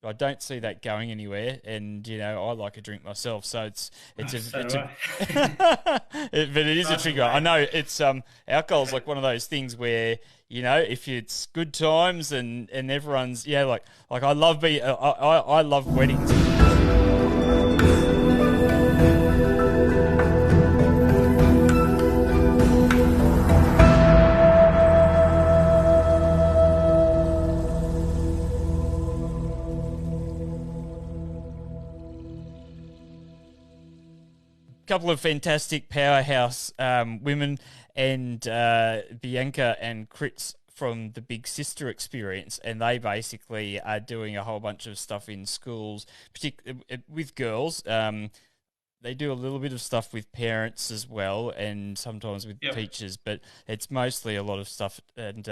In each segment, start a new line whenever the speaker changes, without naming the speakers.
but I don't see that going anywhere. And I like a drink myself, so it's a
So
it's
do
a
I.
but it is a
Nice
trigger. I
way.
know it's alcohol's like one of those things where if it's good times and everyone's like I love weddings. Couple of fantastic powerhouse women, and Bianca and Crits from the Big Sister experience, and they basically are doing a whole bunch of stuff in schools, particularly with girls. They do a little bit of stuff with parents as well, and sometimes with
Yep.
teachers, but it's mostly a lot of stuff, and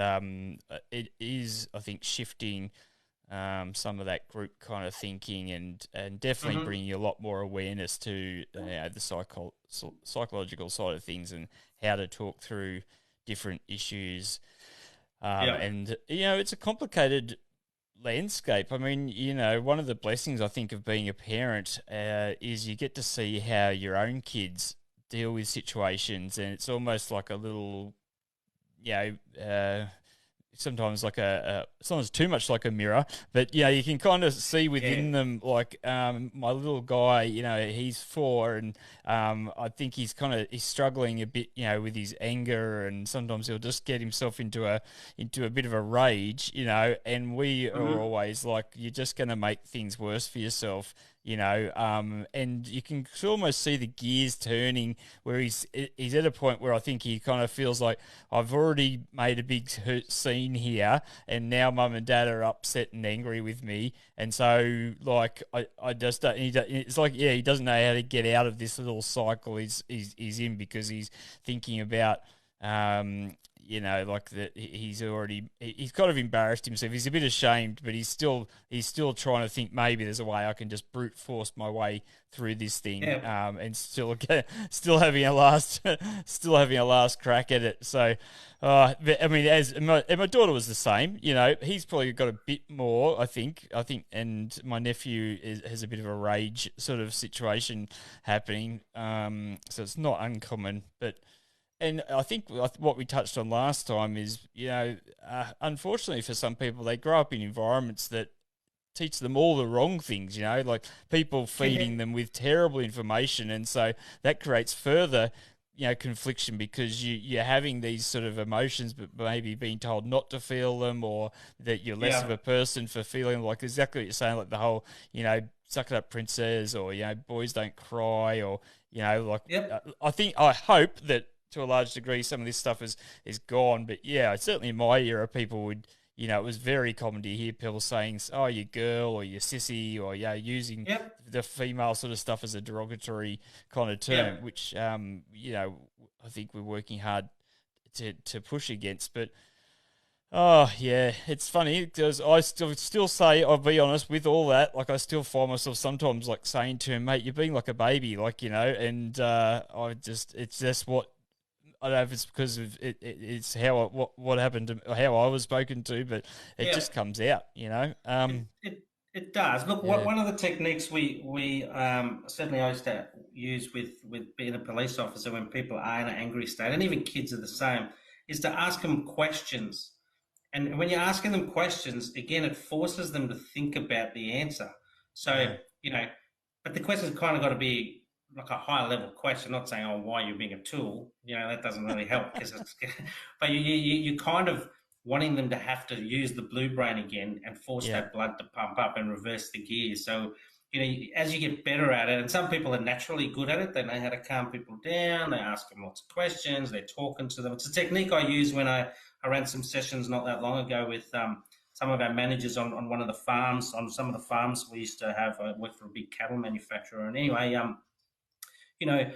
it is, I think, shifting some of that group kind of thinking, and definitely
Hmm.
bringing a lot more awareness to the psychological side of things and how to talk through different issues.
Yep.
And it's a complicated landscape. I mean, one of the blessings I think of being a parent is you get to see how your own kids deal with situations, and it's almost like a little, you know, sometimes like sometimes too much like a mirror, but you can kind of see
Yeah.
within them, like my little guy, he's 4, and I think he's struggling a bit, with his anger, and sometimes he'll just get himself into a bit of a rage, and we are
Hmm.
always like, you're just going to make things worse for yourself. And you can almost see the gears turning, where he's at a point where I think he kind of feels like, I've already made a big scene here, and now mum and dad are upset and angry with me, and so like I just don't. It's like, yeah, he doesn't know how to get out of this little cycle he's in, because he's thinking about like that he's kind of embarrassed himself. He's a bit ashamed, but he's still trying to think, maybe there's a way I can just brute force my way through this thing,
Yeah.
and still having a last still having a last crack at it. So, I mean, and my daughter was the same. He's probably got a bit more. I think, and my nephew has a bit of a rage sort of situation happening. So it's not uncommon, but. And I think what we touched on last time is, unfortunately for some people, they grow up in environments that teach them all the wrong things, like people feeding them with terrible information. And so that creates further, confliction, because you're having these sort of emotions, but maybe being told not to feel them, or that you're less of
Yeah.
a person for feeling, like exactly what you're saying, like the whole, suck it up, princess, or, boys don't cry, or, like,
Yep.
I hope that to a large degree some of this stuff is gone. But yeah, certainly in my era, people would, it was very common to hear people saying, "Oh, you girl," or "you sissy," or using
Yep.
the female sort of stuff as a derogatory kind of term,
Yep.
which I think we're working hard to push against. But oh yeah, it's funny because I still say, I'll be honest with all that. Like, I still find myself sometimes like saying to him, "Mate, you're being like a baby," like, and it's just what. I don't know if it's because of it's how what happened to how I was spoken to, but it just
Yep.
comes out.
It does. Look,
Yeah,
one of the techniques we certainly I used to use with being a police officer when people are in an angry state, and even kids are the same, is to ask them questions. And when you're asking them questions, again, it forces them to think about the answer. So,
yeah,
you know, but the question's kind of got to be like a higher level question, not saying, "Oh, why you're being a tool." That doesn't really help because it's. But you kind of wanting them to have to use the blue brain again and force
yeah,
that blood to pump up and reverse the gears. So, as you get better at it, and some people are naturally good at it, they know how to calm people down. They ask them lots of questions. They're talking to them. It's a technique I use when I ran some sessions not that long ago with some of our managers on one of the farms, on some of the farms we used to have. I worked for a big cattle manufacturer. And anyway, you know,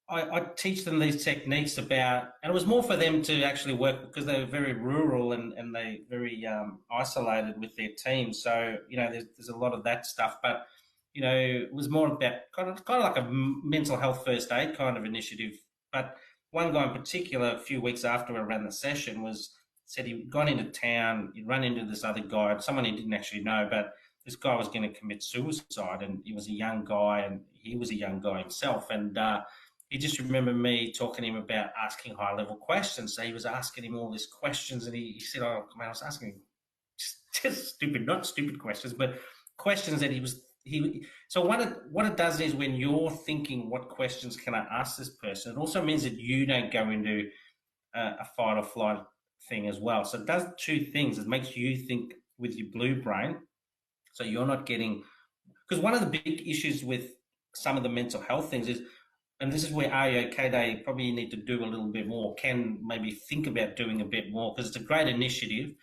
I teach them these techniques about, and it was more for them to actually work because they were very rural and they very isolated with their team. So, there's a lot of that stuff. But, it was more about kind of like a mental health first aid kind of initiative. But one guy in particular, a few weeks after I ran the session, said he'd gone into town, he'd run into this other guy, someone he didn't actually know, but this guy was going to commit suicide, and he was a young guy, and he was a young guy himself, and he just remembered me talking to him about asking high level questions. So he was asking him all these questions, and he said, "Oh, man, I was asking him just stupid, not stupid questions, but questions that he was." So what it does is when you're thinking, what questions can I ask this person? It also means that you don't go into a fight or flight thing as well. So it does two things. It makes you think with your blue brain, so you're not getting, because one of the big issues with some of the mental health things is, and this is where AOK Day probably need to do a little bit more, can maybe think about doing a bit more, because it's a great initiative,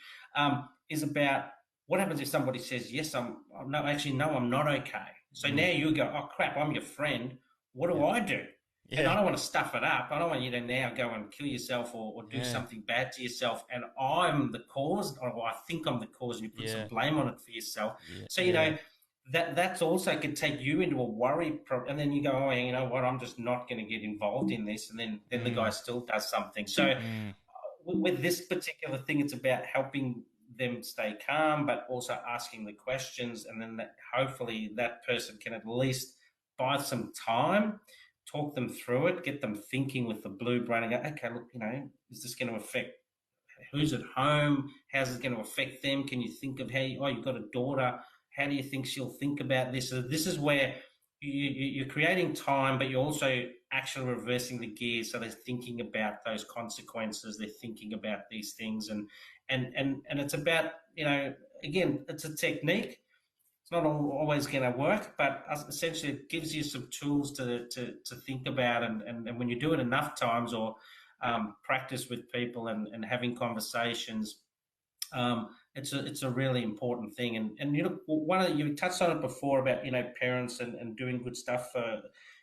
is about what happens if somebody says, yes, I'm no, actually, no, I'm not okay. So now you go, oh, crap, I'm your friend. What do I do? And I don't want to stuff it up. I don't want you to now go and kill yourself or do something bad to yourself. And I'm the cause, or I think I'm the cause, and you put some blame on it for yourself. So, you know, that's also can take you into a worry, and then you go, oh, you know what, I'm just not going to get involved in this, and then the guy still does something. So with this particular thing, it's about helping them stay calm, but also asking the questions, and then hopefully that person can at least buy some time, talk them through it, get them thinking with the blue brain, and go, okay, look, you know, is this going to affect who's at home? How's it going to affect them? Can you think of how you've got a daughter, how do you think she'll think about this? So this is where you're creating time, but you're also actually reversing the gears. So they're thinking about those consequences. They're thinking about these things, and it's about, you know, again, it's a technique. It's not always going to work, but essentially it gives you some tools to think about, and when you do it enough times, or practice with people and having conversations. It's a really important thing, and you know, you touched on it before about, you know, parents and doing good stuff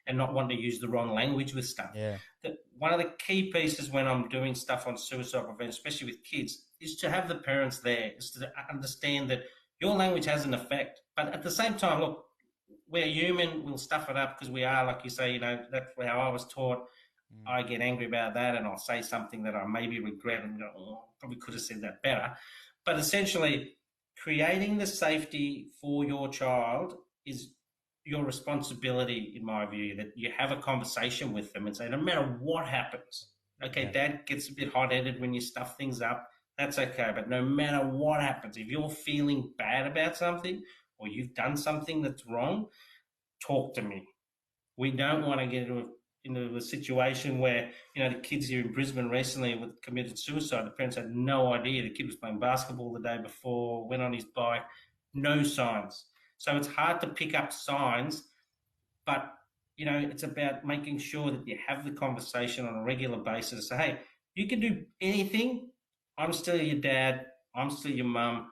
and not wanting to use the wrong language with stuff. One of the key pieces when I'm doing stuff on suicide prevention, especially with kids, is to have the parents there, is to understand that your language has an effect, but at the same time, look, we're human, we'll stuff it up because we are, like you say, you know, that's how I was taught. I get angry about that, and I'll say something that I maybe regret and go, oh, probably could have said that better. But essentially, creating the safety for your child is your responsibility, in my view, that you have a conversation with them and say, no matter what happens, okay, Dad gets a bit hot-headed when you stuff things up, that's okay. But no matter what happens, if you're feeling bad about something or you've done something that's wrong, talk to me. We don't want to get into a situation where, you know, the kids here in Brisbane recently committed suicide. The parents had no idea. The kid was playing basketball the day before, went on his bike, no signs. So it's hard to pick up signs, but, you know, it's about making sure that you have the conversation on a regular basis. So, hey, you can do anything. I'm still your dad. I'm still your mum.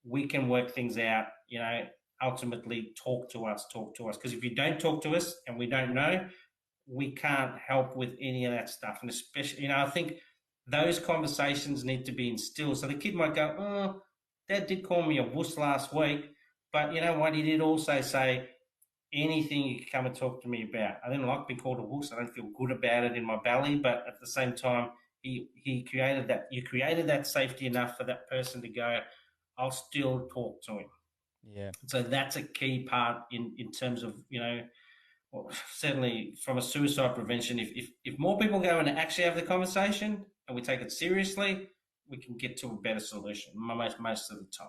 We can work things out, you know, ultimately talk to us. Because if you don't talk to us and we don't know, we can't help with any of that stuff. And especially, you know, I think those conversations need to be instilled. So the kid might go, oh, Dad did call me a wuss last week, but you know what? He did also say, anything you can come and talk to me about. I didn't like being called a wuss. I don't feel good about it in my belly, but at the same time, he created that. You created that safety enough for that person to go, I'll still talk to him.
Yeah.
So that's a key part in terms of, you know, well, certainly from a suicide prevention, if more people go and actually have the conversation and we take it seriously, we can get to a better solution most of the time.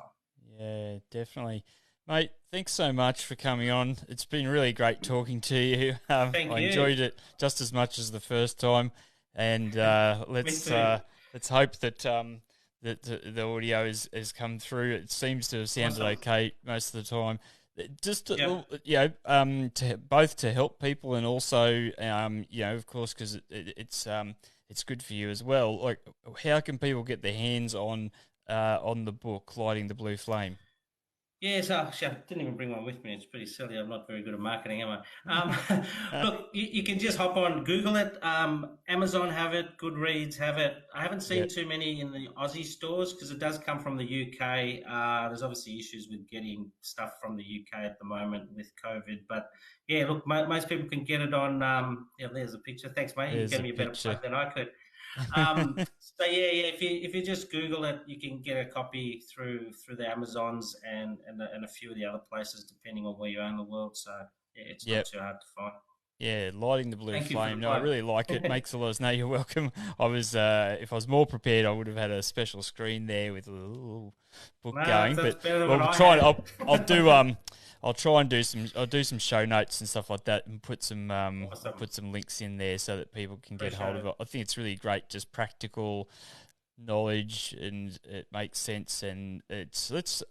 Yeah, definitely. Mate, thanks so much for coming on. It's been really great talking to you.
Thank
I
you.
enjoyed it just as much as the first time, and let's hope that that the audio has come through. It seems to have sounded okay most of the time. Just to, you know, to both to help people and also, you know, of course, because it's good for you as well. Like, how can people get their hands on the book, Lighting the Blue Flame?
Yes, actually, I didn't even bring one with me. It's pretty silly. I'm not very good at marketing, am I? Look, you can just hop on, Google it. Amazon have it, Goodreads have it. I haven't seen too many in the Aussie stores because it does come from the UK. There's obviously issues with getting stuff from the UK at the moment with COVID. But yeah, look, most people can get it on. Yeah, there's a picture. Thanks, mate. You gave me a better plug than I could. So yeah, if you just Google it, you can get a copy through the Amazons and a few of the other places, depending on where you are in the world. So yeah, it's not
Yep.
too hard to find.
Yeah, lighting the blue
Thank you for the
flame. No, I
plug.
really like it. Makes a lot of. No, you're welcome. I was, if I was more prepared, I would have had a special screen there with a little book
No,
going.
that's
But
better than
well,
what
we'll
I
try.
had.
I'll do I'll try and do some. I'll do some show notes and stuff like that, and I'll
Awesome.
put some links in there so that people can get
Appreciate
hold of
it.
it. I think it's really great, just practical knowledge, and it makes sense. And let's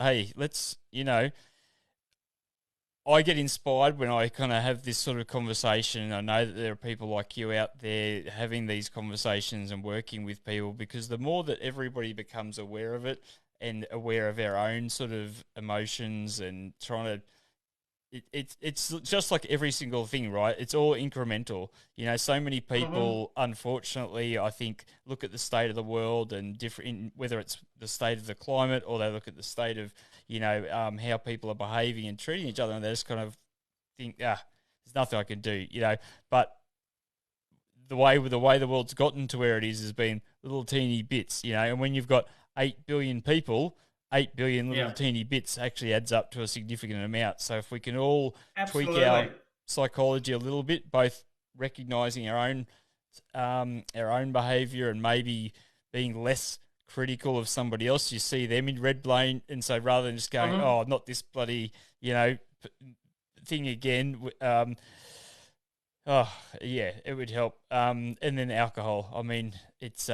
I get inspired when I kind of have this sort of conversation. I know that there are people like you out there having these conversations and working with people, because the more that everybody becomes aware of it and aware of our own sort of emotions and trying to it's just like every single thing, right? It's all incremental. So many
Hmm.
people, unfortunately, I think, look at the state of the world and different, whether it's the state of the climate or they look at the state of, how people are behaving and treating each other, and they just kind of think, there's nothing I can do, But the way the world's gotten to where it is has been little teeny bits, and when you've got 8 billion people, 8 billion little
Yeah,
teeny bits actually adds up to a significant amount. So if we can all tweak our
absolutely.
psychology a little bit, both recognizing our own behavior and maybe being less critical of somebody else. You see them in red lane, and so rather than just going,
Hmm.
"Oh, not this bloody," thing again. Oh, yeah, it would help. And then alcohol. I mean, it's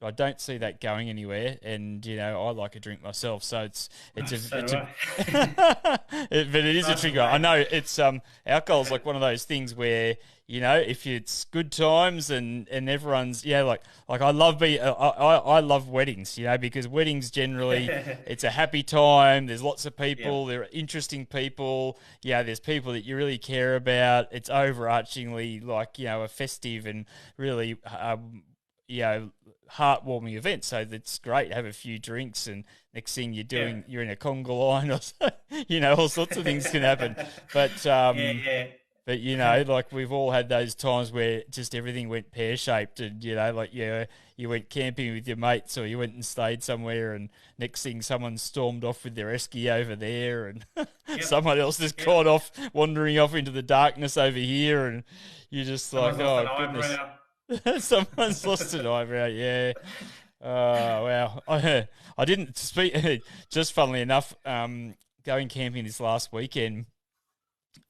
I don't see that going anywhere, and I like a drink myself, so it's a
So
it's
do
a
I.
but it is a
Trust
trigger. I
me.
know it's alcohol's like one of those things where if it's good times and everyone's like I love weddings, because weddings generally it's a happy time. There's lots of
Yeah,
people. There are interesting people. Yeah, there's people that you really care about. It's overarchingly like a festive and really you know heartwarming event. So that's great. Have a few drinks, and next thing
yeah.
you're in a conga line, or all sorts of things can happen. But
Yeah, yeah.
but like we've all had those times where just everything went pear shaped, and like you went camping with your mates, or you went and stayed somewhere, and next thing someone stormed off with their esky over there, and
Yep,
someone else has
yep.
gone off wandering off into the darkness over here, and you're just like,
Someone's lost
oh
an
goodness,
eyebrow.
someone's lost an eyebrow. Yeah. Oh wow. I didn't speak. Just funnily enough, going camping this last weekend,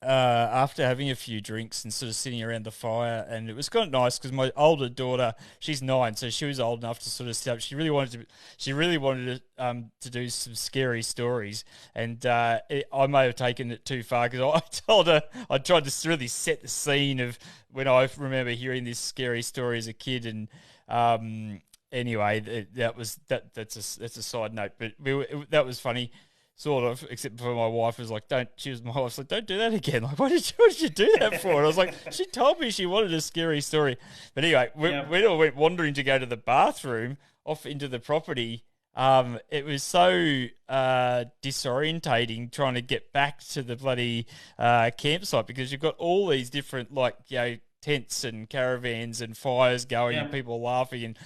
after having a few drinks and sort of sitting around the fire, and it was kind of nice because my older daughter, she's 9, so she was old enough to sort of sit up. She really wanted to do some scary stories, and I may have taken it too far because I told her I tried to really set the scene of when I remember hearing this scary story as a kid, and anyway, that's a side note, but that was funny, sort of, except for my wife was like, "Don't." She was my wife's like, "Don't do that again." Like, what did you do that for? And I was like, "She told me she wanted a scary story." But anyway,
Yep.
we all went wandering to go to the bathroom off into the property. It was so disorientating trying to get back to the bloody campsite, because you've got all these different, like, tents and caravans and fires going and
Yep.
people laughing, and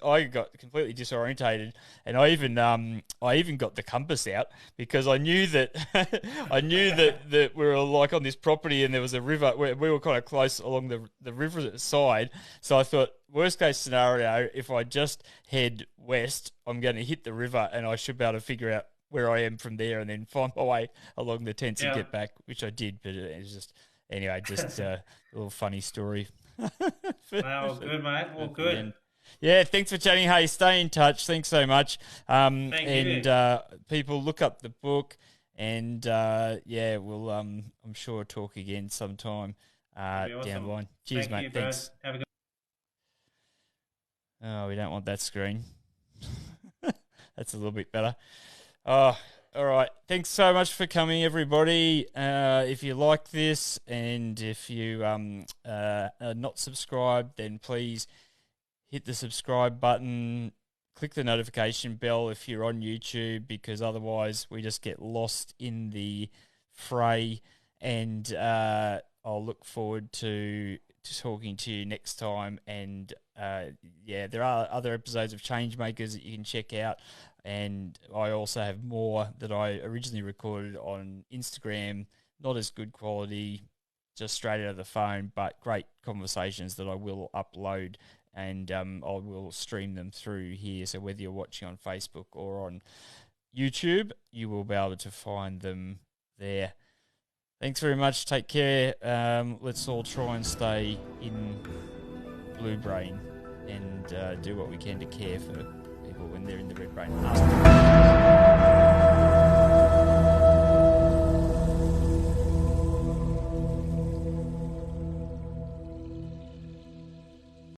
I got completely disorientated, and I even got the compass out, because I knew that that we were like on this property and there was a river where we were kind of close along the river side. So I thought, worst case scenario, if I just head west, I'm going to hit the river and I should be able to figure out where I am from there, and then find my way along the tents and get
Yep.
back, which I did. But it was just, anyway, just a little funny story for,
Well,
for,
good, mate. All
for the
good.
end. Yeah, thanks for chatting. Hey, stay in touch. Thanks so much.
Thank
And
you.
people, look up the book, and yeah, we'll I'm sure talk again sometime
That'd be
down the
awesome.
line. Cheers,
Thank
mate.
you, bro.
Thanks.
Have a good
Oh, we don't want that screen. That's a little bit better. Oh, all right. Thanks so much for coming, everybody. If you like this, and if you are not subscribed, then please hit the subscribe button. Click the notification bell if you're on YouTube, because otherwise we just get lost in the fray. And I'll look forward to to talking to you next time. And yeah, there are other episodes of Changemakers that you can check out. And I also have more that I originally recorded on Instagram, not as good quality, just straight out of the phone, but great conversations that I will upload, and I will stream them through here. So whether you're watching on Facebook or on YouTube, you will be able to find them there. Thanks very much. Take care. Let's all try and stay in blue brain and do what we can to care for people when they're in the red brain.